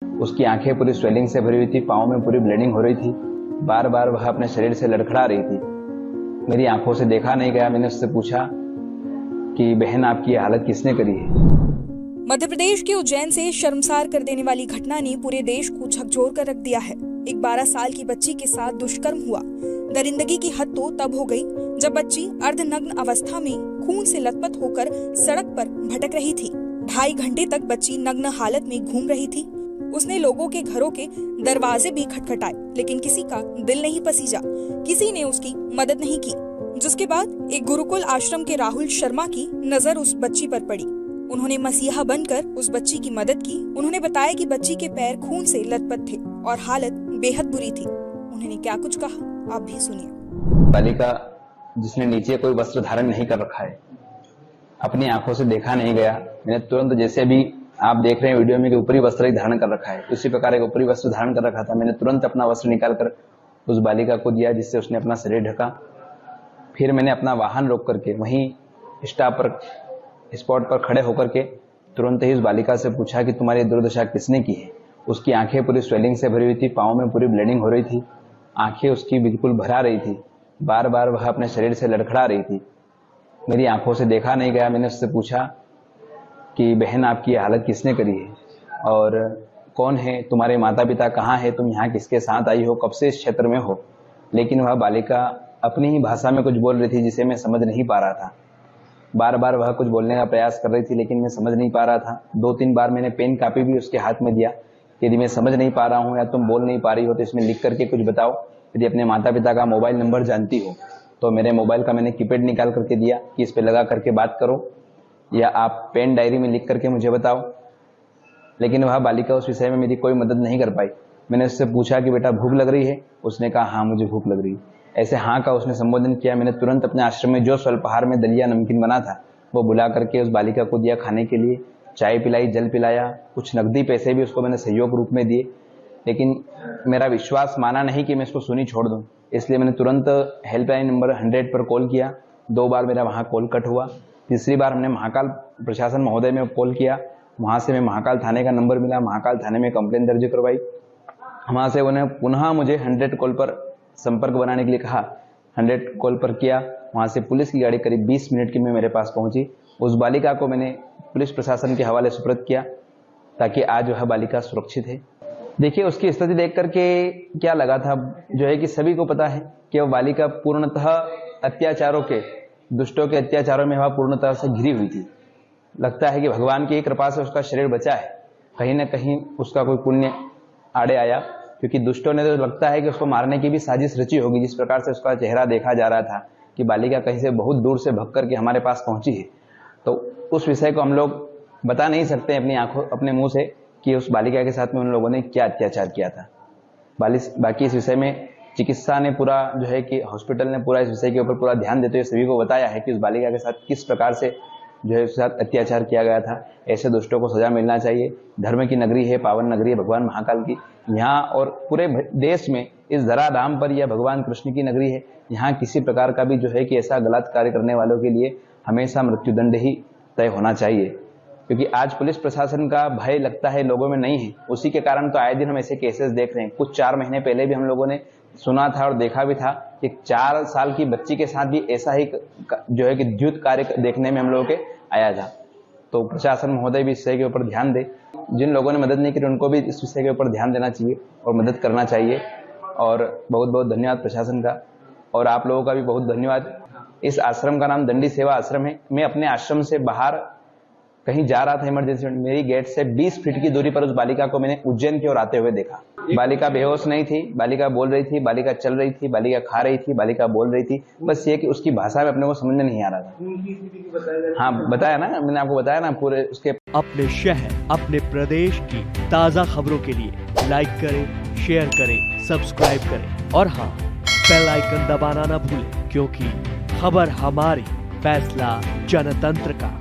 उसकी आंखें पूरी स्वेलिंग से भरी हुई थी, पाँव में पूरी ब्लीडिंग हो रही थी, बार बार वह अपने शरीर से लड़खड़ा रही थी। मेरी आंखों से देखा नहीं गया। मैंने उससे पूछा कि बहन आपकी ये हालत किसने करी है। मध्य प्रदेश के उज्जैन से शर्मसार कर देने वाली घटना ने पूरे देश को झकझोर कर रख दिया है। एक 12 साल की बच्ची के साथ दुष्कर्म हुआ। दरिंदगी की हद तो तब हो गई जब बच्ची अर्धनग्न अवस्था में खून से लथपथ होकर सड़क पर भटक रही थी। 2.5 घंटे तक बच्ची नग्न हालत में घूम रही थी। उसने लोगों के घरों के दरवाजे भी खटखटाए, लेकिन किसी का दिल नहीं पसीजा, किसी ने उसकी मदद नहीं की। जिसके बाद एक गुरुकुल आश्रम के राहुल शर्मा की नजर उस बच्ची पर पड़ी। उन्होंने मसीहा बनकर उस बच्ची की मदद की। उन्होंने बताया कि बच्ची के पैर खून से लथपथ थे और हालत बेहद बुरी थी। उन्होंने क्या कुछ कहा, आप भी सुनिए। बालिका जिसने नीचे कोई वस्त्र धारण नहीं कर रखा है, अपनी आंखों से देखा नहीं गया। मैंने तुरंत, जैसे भी आप देख रहे हैं वीडियो में कि ऊपरी वस्त्र ही धारण कर रखा है, उसी प्रकार एक ऊपरी वस्त्र धारण कर रखा था। मैंने तुरंत अपना वस्त्र निकालकर उस बालिका को दिया, जिससे उसने अपना शरीर ढका। फिर मैंने अपना वाहन रोक करके वहीं स्पॉट पर खड़े होकर के तुरंत ही उस बालिका से पूछा कि तुम्हारी दुर्दशा किसने की है। उसकी आंखें पूरी स्वेलिंग से भरी हुई थी, पाँव में पूरी ब्लीडिंग हो रही थी, आंखें उसकी बिल्कुल भरा रही थी, बार बार वह अपने शरीर से लड़खड़ा रही थी। मेरी आंखों से देखा नहीं गया। मैंने उससे पूछा कि बहन आपकी ये हालत किसने करी है और कौन है, तुम्हारे माता पिता कहाँ है, तुम यहाँ किसके साथ आई हो, कब से इस क्षेत्र में हो। लेकिन वह बालिका अपनी ही भाषा में कुछ बोल रही थी, जिसे मैं समझ नहीं पा रहा था। बार बार वह कुछ बोलने का प्रयास कर रही थी, लेकिन मैं समझ नहीं पा रहा था। 2-3 बार मैंने पेन कापी भी उसके हाथ में दिया, यदि मैं समझ नहीं पा रहा हूँ या तुम बोल नहीं पा रही हो तो इसमें लिख करके कुछ बताओ। यदि अपने माता पिता का मोबाइल नंबर जानती हो तो मेरे मोबाइल का मैंने कीपैड निकाल करके दिया कि इस पर लगा करके बात करो, या आप पेन डायरी में लिख करके मुझे बताओ। लेकिन वह बालिका उस विषय में मेरी कोई मदद नहीं कर पाई। मैंने उससे पूछा कि बेटा भूख लग रही है, उसने कहा हाँ मुझे भूख लग रही है। ऐसे हाँ का उसने संबोधन किया। मैंने तुरंत अपने आश्रम में जो स्वल्पाहार में दलिया नमकीन बना था वो बुला करके उस बालिका को दिया खाने के लिए। चाय पिलाई, जल पिलाया, कुछ नकदी पैसे भी उसको मैंने सहयोग रूप में दिए। लेकिन मेरा विश्वास माना नहीं कि मैं इसको सुनी छोड़ दूं, इसलिए मैंने तुरंत हेल्पलाइन नंबर 100 पर कॉल किया। 2 बार मेरा वहाँ कॉल कट हुआ। तीसरी बार हमने महाकाल प्रशासन महोदय में कॉल किया। वहाँ से मैं महाकाल थाने का नंबर मिला, महाकाल थाने में कंप्लेंट दर्ज करवाई। वहाँ से उन्हें पुनः मुझे 100 कॉल पर संपर्क बनाने के लिए कहा। 100 कॉल पर किया। वहाँ से पुलिस की गाड़ी करीब 20 मिनट की में मेरे पास पहुंची। उस बालिका को मैंने पुलिस प्रशासन के हवाले सुपुर्द किया ताकि आज वह बालिका सुरक्षित है। देखिए, उसकी स्थिति देख करके क्या लगा था, जो है कि सभी को पता है कि वह बालिका पूर्णतः अत्याचारों के, दुष्टों के अत्याचारों में वह पूर्णतः से घिरी हुई थी। लगता है कि भगवान की कृपा से उसका शरीर बचा है, कहीं ना कहीं उसका कोई पुण्य आड़े आया, क्योंकि दुष्टों ने तो लगता है कि उसको मारने की भी साजिश रची होगी। जिस प्रकार से उसका चेहरा देखा जा रहा था कि बालिका कहीं से बहुत दूर से भग करके हमारे पास पहुंची है, तो उस विषय को हम लोग बता नहीं सकते अपनी आंखों, अपने मुंह से कि उस बालिका के साथ में उन लोगों ने क्या अत्याचार किया था। बाकी इस विषय में चिकित्सा ने पूरा, जो है कि हॉस्पिटल ने पूरा इस विषय के ऊपर पूरा ध्यान देते हुए सभी को बताया है कि उस बालिका के साथ किस प्रकार से जो है उसके साथ अत्याचार किया गया था। ऐसे दुष्टों को सजा मिलना चाहिए। धर्म की नगरी है, पावन नगरी है भगवान महाकाल की। यहाँ और पूरे देश में इस धराधाम पर यह भगवान कृष्ण की नगरी है। यहाँ किसी प्रकार का भी जो है कि ऐसा गलत कार्य करने वालों के लिए हमेशा मृत्युदंड ही तय होना चाहिए, क्योंकि आज पुलिस प्रशासन का भय लगता है लोगों में नहीं है। उसी के कारण तो आए दिन हम ऐसे केसेस देख रहे हैं। कुछ 4 महीने पहले भी हम लोगों ने सुना था और देखा भी था कि 4 साल की बच्ची के साथ भी ऐसा ही जो है कि द्युत कार्य देखने में हम लोगों के आया था। तो प्रशासन महोदय भी इस विषय के ऊपर ध्यान दे। जिन लोगों ने मदद नहीं की उनको भी इस विषय के ऊपर ध्यान देना चाहिए और मदद करना चाहिए। और बहुत बहुत धन्यवाद प्रशासन का, और आप लोगों का भी बहुत धन्यवाद। इस आश्रम का नाम दंडी सेवा आश्रम है। मैं अपने आश्रम से बाहर कहीं जा रहा था इमरजेंसी में, मेरी गेट से 20 फीट की दूरी पर उस बालिका को मैंने उज्जैन की ओर आते हुए देखा। बालिका बेहोश नहीं थी, बालिका बोल रही थी, बालिका चल रही थी, बालिका खा रही थी, बालिका बोल रही थी। बस ये कि उसकी भाषा में अपने को समझ में नहीं आ रहा था। हाँ बताया ना, मैंने आपको बताया ना पूरे उसके। अपने शहर, अपने प्रदेश की ताज़ा खबरों के लिए लाइक करें, शेयर करें, सब्सक्राइब करें और हाँ, बेल आइकन दबाना ना भूलें, क्योंकि खबर हमारी, फैसला जनतंत्र का।